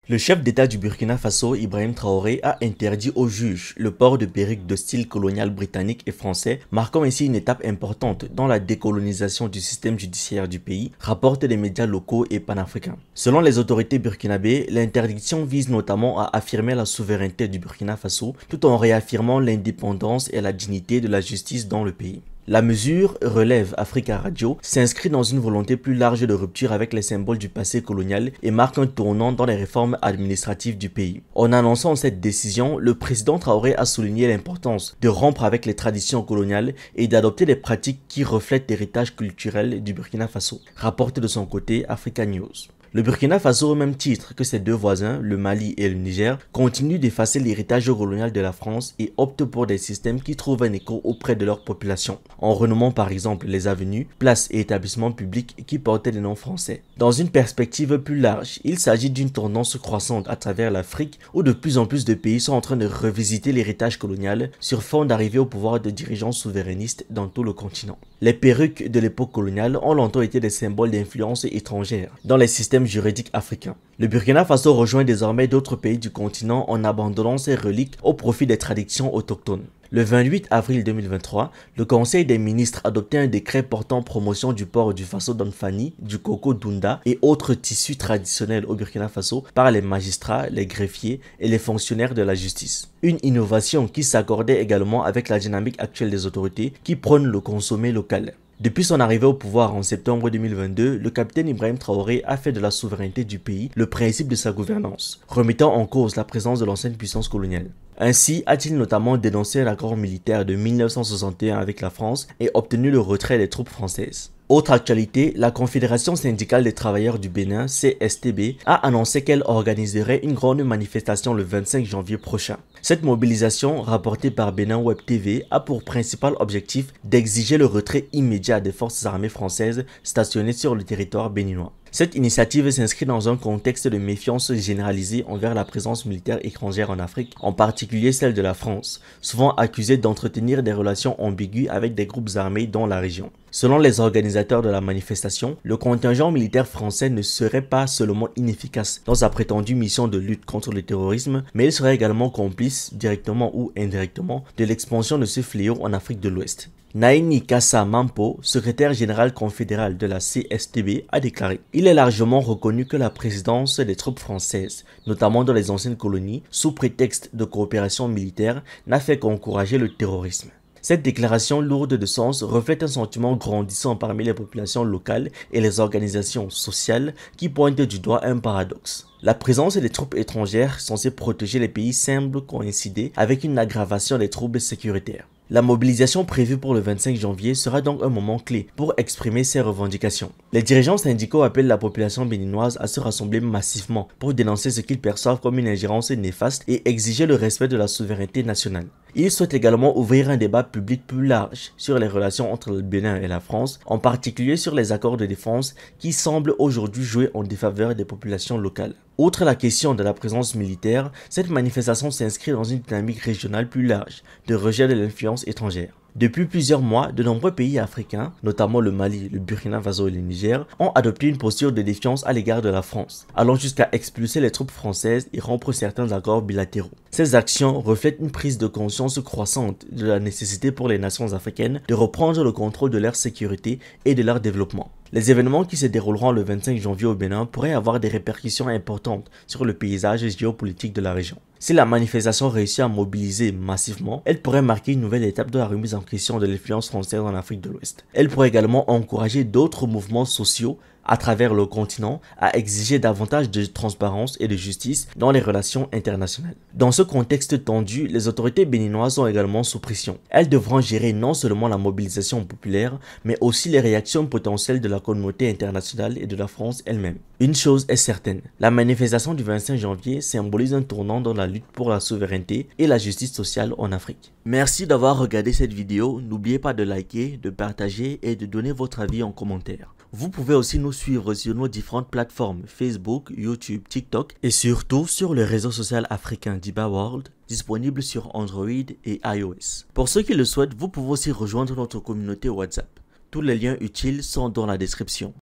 Le chef d'État du Burkina Faso, Ibrahim Traoré, a interdit aux juges le port de perruques de style colonial britannique et français, marquant ainsi une étape importante dans la décolonisation du système judiciaire du pays, rapportent les médias locaux et panafricains. Selon les autorités burkinabées, l'interdiction vise notamment à affirmer la souveraineté du Burkina Faso, tout en réaffirmant l'indépendance et la dignité de la justice dans le pays. La mesure, relève Africa Radio, s'inscrit dans une volonté plus large de rupture avec les symboles du passé colonial et marque un tournant dans les réformes administratives du pays. En annonçant cette décision, le président Traoré a souligné l'importance de rompre avec les traditions coloniales et d'adopter des pratiques qui reflètent l'héritage culturel du Burkina Faso, rapporte de son côté Africa News. Le Burkina Faso, au même titre que ses deux voisins, le Mali et le Niger, continue d'effacer l'héritage colonial de la France et opte pour des systèmes qui trouvent un écho auprès de leur population, en renommant par exemple les avenues, places et établissements publics qui portaient des noms français. Dans une perspective plus large, il s'agit d'une tendance croissante à travers l'Afrique où de plus en plus de pays sont en train de revisiter l'héritage colonial sur fond d'arrivée au pouvoir de dirigeants souverainistes dans tout le continent. Les perruques de l'époque coloniale ont longtemps été des symboles d'influence étrangère dans les systèmes juridiques africains. Le Burkina Faso rejoint désormais d'autres pays du continent en abandonnant ses reliques au profit des traditions autochtones. Le 28 avril 2023, le Conseil des ministres adoptait un décret portant promotion du port du Faso d'Anfani, du coco d'Ounda et autres tissus traditionnels au Burkina Faso par les magistrats, les greffiers et les fonctionnaires de la justice. Une innovation qui s'accordait également avec la dynamique actuelle des autorités qui prônent le consommer local. Depuis son arrivée au pouvoir en septembre 2022, le capitaine Ibrahim Traoré a fait de la souveraineté du pays le principe de sa gouvernance, remettant en cause la présence de l'ancienne puissance coloniale. Ainsi a-t-il notamment dénoncé l'accord militaire de 1961 avec la France et obtenu le retrait des troupes françaises. Autre actualité, la Confédération syndicale des travailleurs du Bénin, CSTB, a annoncé qu'elle organiserait une grande manifestation le 25 janvier prochain. Cette mobilisation, rapportée par Bénin Web TV, a pour principal objectif d'exiger le retrait immédiat des forces armées françaises stationnées sur le territoire béninois. Cette initiative s'inscrit dans un contexte de méfiance généralisée envers la présence militaire étrangère en Afrique, en particulier celle de la France, souvent accusée d'entretenir des relations ambiguës avec des groupes armés dans la région. Selon les organisateurs de la manifestation, le contingent militaire français ne serait pas seulement inefficace dans sa prétendue mission de lutte contre le terrorisme, mais il serait également complice, directement ou indirectement, de l'expansion de ce fléau en Afrique de l'Ouest. Naini Kassa Mampo, secrétaire général confédéral de la CSTB, a déclaré « Il est largement reconnu que la présidence des troupes françaises, notamment dans les anciennes colonies, sous prétexte de coopération militaire, n'a fait qu'encourager le terrorisme. » Cette déclaration lourde de sens reflète un sentiment grandissant parmi les populations locales et les organisations sociales qui pointent du doigt un paradoxe. La présence des troupes étrangères censées protéger les pays semble coïncider avec une aggravation des troubles sécuritaires. La mobilisation prévue pour le 25 janvier sera donc un moment clé pour exprimer ces revendications. Les dirigeants syndicaux appellent la population béninoise à se rassembler massivement pour dénoncer ce qu'ils perçoivent comme une ingérence néfaste et exiger le respect de la souveraineté nationale. Ils souhaitent également ouvrir un débat public plus large sur les relations entre le Bénin et la France, en particulier sur les accords de défense qui semblent aujourd'hui jouer en défaveur des populations locales. Outre la question de la présence militaire, cette manifestation s'inscrit dans une dynamique régionale plus large de rejet de l'influence étrangère. Depuis plusieurs mois, de nombreux pays africains, notamment le Mali, le Burkina Faso et le Niger, ont adopté une posture de défiance à l'égard de la France, allant jusqu'à expulser les troupes françaises et rompre certains accords bilatéraux. Ces actions reflètent une prise de conscience croissante de la nécessité pour les nations africaines de reprendre le contrôle de leur sécurité et de leur développement. Les événements qui se dérouleront le 25 janvier au Bénin pourraient avoir des répercussions importantes sur le paysage géopolitique de la région. Si la manifestation réussit à mobiliser massivement, elle pourrait marquer une nouvelle étape de la remise en question de l'influence française en Afrique de l'Ouest. Elle pourrait également encourager d'autres mouvements sociaux à travers le continent à exiger davantage de transparence et de justice dans les relations internationales. Dans ce contexte tendu, les autorités béninoises sont également sous pression. Elles devront gérer non seulement la mobilisation populaire, mais aussi les réactions potentielles de la communauté internationale et de la France elle-même. Une chose est certaine, la manifestation du 25 janvier symbolise un tournant dans la lutte pour la souveraineté et la justice sociale en Afrique. Merci d'avoir regardé cette vidéo, n'oubliez pas de liker, de partager et de donner votre avis en commentaire. Vous pouvez aussi nous suivre sur nos différentes plateformes Facebook, YouTube, TikTok et surtout sur le réseau social africain Diba World, disponible sur Android et iOS. Pour ceux qui le souhaitent, vous pouvez aussi rejoindre notre communauté WhatsApp. Tous les liens utiles sont dans la description.